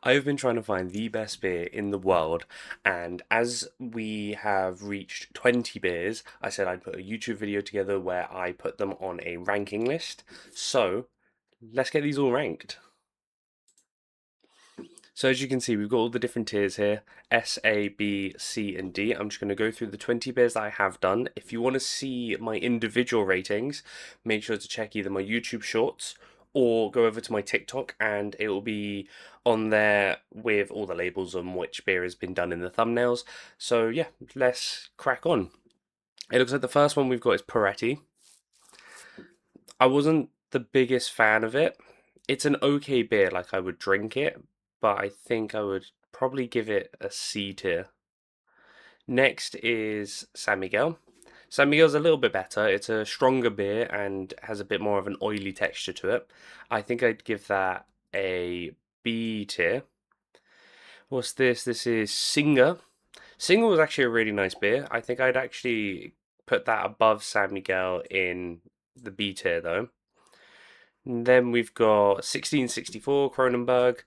I've been trying to find the best beer in the world, and as we have reached 20 beers, I said I'd put a YouTube video together where I put them on a ranking list. So, let's get these all ranked. So, as you can see, we've got all the different tiers here: S, A, B, C, and D. I'm just going to go through the 20 beers that I have done. If you want to see my individual ratings, make sure to check either my YouTube shorts or go over to my TikTok, and it will be on there with all the labels on which beer has been done in the thumbnails. So, yeah, let's crack on. It looks like the first one we've got is Peretti. I wasn't the biggest fan of it. It's an okay beer, like I would drink it, but I think I would probably give it a C tier. Next is San Miguel. San Miguel's a little bit better. It's a stronger beer and has a bit more of an oily texture to it. I think I'd give that a B tier. What's this? This is Singer. Singer was actually a really nice beer. I think I'd actually put that above San Miguel in the B tier though. And then we've got 1664 Kronenberg,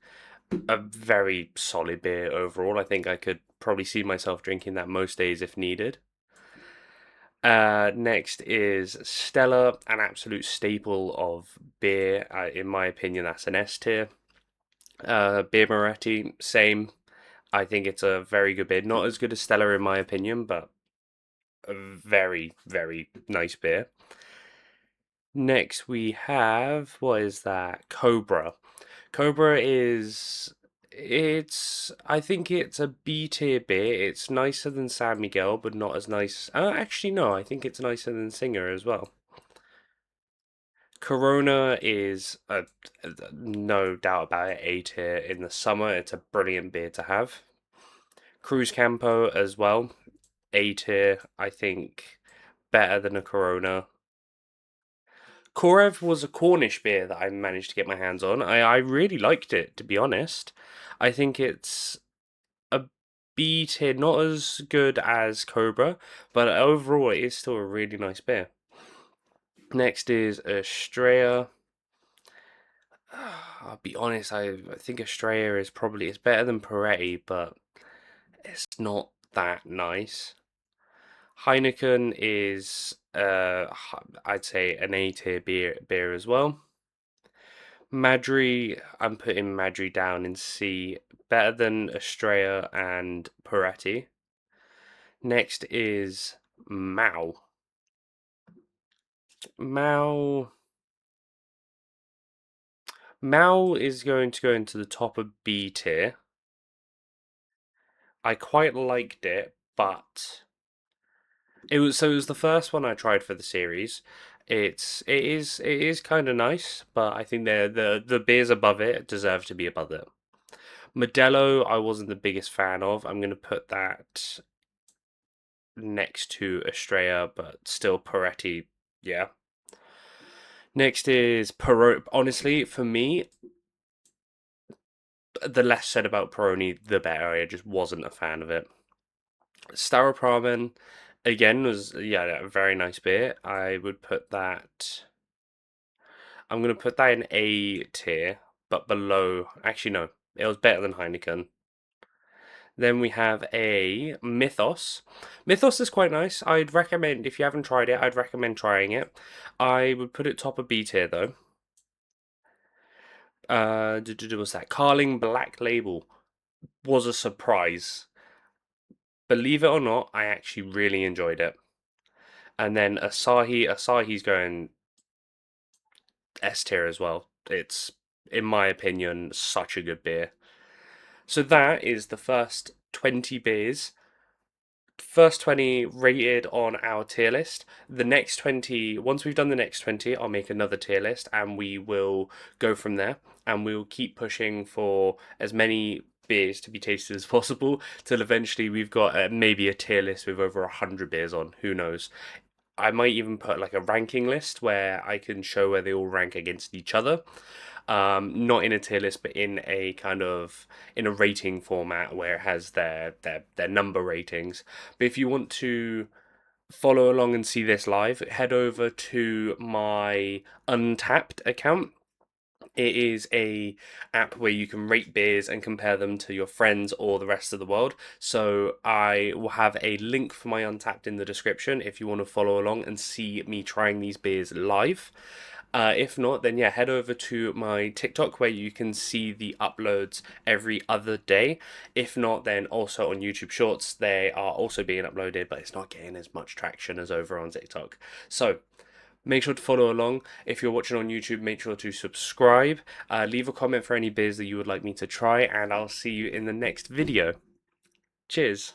a very solid beer overall. I think I could probably see myself drinking that most days if needed. Next is Stella, an absolute staple of beer. In my opinion, that's an S tier. Beer Moretti, same. I think it's a very good beer. Not as good as Stella in my opinion, but a very, very nice beer. Next we have, what is that? Cobra. Cobra is I think it's a B tier beer. It's nicer than San Miguel, but not as nice. Actually no, I think it's nicer than Singer as well. Corona is no doubt about it, A tier in the summer. It's a brilliant beer to have. Cruz Campo as well, A tier. I think better than a Corona. Korev was a Cornish beer that I managed to get my hands on. I really liked it, to be honest. I think it's a B tier, not as good as Cobra, but overall it is still a really nice beer. Next is Estrella. I'll be honest, I think Estrella is probably it's better than Peretti, but it's not that nice. Heineken is I'd say an A tier beer as well. Madri, I'm putting Madri down in C, better than Estrella and Peretti. Next is Mao. Mao Mao is going to go into the top of B tier. I quite liked it, but it was the first one I tried for the series. It is kind of nice, but I think the beers above it deserve to be above it. Modelo, I wasn't the biggest fan of. I'm gonna put that next to Estrella, but still Peretti, yeah. Next is Peroni. Honestly, for me, the less said about Peroni, the better. I just wasn't a fan of it. Staropramen, again, was, yeah, a very nice beer. I would put that. I'm going to put that in A tier, but below. Actually, no, it was better than Heineken. Then we have a Mythos. Mythos is quite nice. I'd recommend, if you haven't tried it, I'd recommend trying it. I would put it top of B tier though. What's that? Carling Black Label was a surprise. Believe it or not, I actually really enjoyed it. And then Asahi's going S tier as well. It's, in my opinion, such a good beer. So that is the first 20 beers. First 20 rated on our tier list. The next 20, once we've done the next 20, I'll make another tier list and we will go from there. And we'll keep pushing for as many beers to be tasted as possible till eventually we've got maybe a tier list with over 100 beers on. Who knows? I might even put like a ranking list where I can show where they all rank against each other. Not in a tier list, but in a kind of in a rating format where it has their number ratings. But if you want to follow along and see this live, head over to my Untapped account. It is a app where you can rate beers and compare them to your friends or the rest of the world. So I will have a link for my Untapped in the description if you want to follow along and see me trying these beers live. If not, then yeah, head over to my TikTok where you can see the uploads every other day. If not, then also on YouTube Shorts, they are also being uploaded, but it's not getting as much traction as over on TikTok. So make sure to follow along. If you're watching on YouTube, make sure to subscribe. Leave a comment for any beers that you would like me to try, and I'll see you in the next video. Cheers.